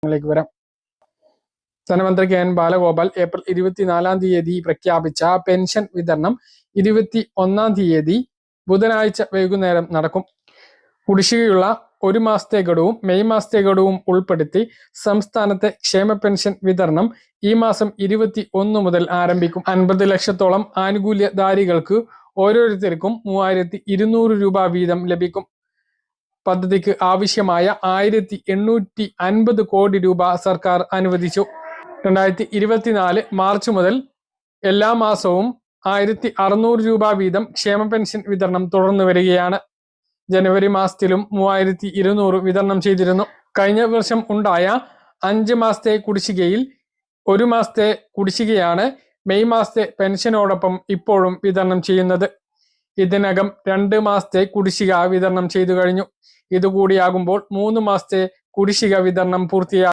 ിലേക്ക് വരാം. ധനമന്ത്രി K N Balagopal April 24-ാം തീയതി പ്രഖ്യാപിച്ച പെൻഷൻ വിതരണം 21-ാം തീയതി ബുധനാഴ്ച വൈകുന്നേരം നടക്കും. കുടിശ്ശികയുള്ള ഒരു മാസത്തെ ഗഡുവും മെയ് മാസത്തെ ഗഡുവും ഉൾപ്പെടുത്തി സംസ്ഥാനത്തെ ക്ഷേമ പെൻഷൻ വിതരണം ഈ മാസം 21 മുതൽ ആരംഭിക്കും. 50 ലക്ഷത്തോളം ആനുകൂല്യധാരികൾക്ക് ഓരോരുത്തർക്കും 3200 രൂപ വീതം ലഭിക്കും. പദ്ധതിക്ക് ആവശ്യമായ 1850 കോടി രൂപ സർക്കാർ അനുവദിച്ചു. 2024 മാർച്ച് മുതൽ എല്ലാ മാസവും 1600 രൂപ വീതം ക്ഷേമ പെൻഷൻ വിതരണം തുടർന്നു വരികയാണ്. ജനുവരി മാസത്തിലും 3200 വിതരണം ചെയ്തിരുന്നു. കഴിഞ്ഞ വർഷം ഉണ്ടായ 5 മാസത്തെ കുടിശ്ശികയിൽ 1 മാസത്തെ കുടിശ്ശികയാണ് മെയ് മാസത്തെ പെൻഷനോടൊപ്പം ഇപ്പോഴും വിതരണം ചെയ്യുന്നത്. ഇതിനകം 2 മാസത്തെ കുടിശ്ശിക വിതരണം ചെയ്തു കഴിഞ്ഞു. ഇതുകൂടിയാകുമ്പോൾ 3 മാസത്തെ കുടിശ്ശിക വിതരണം പൂർത്തിയാകും.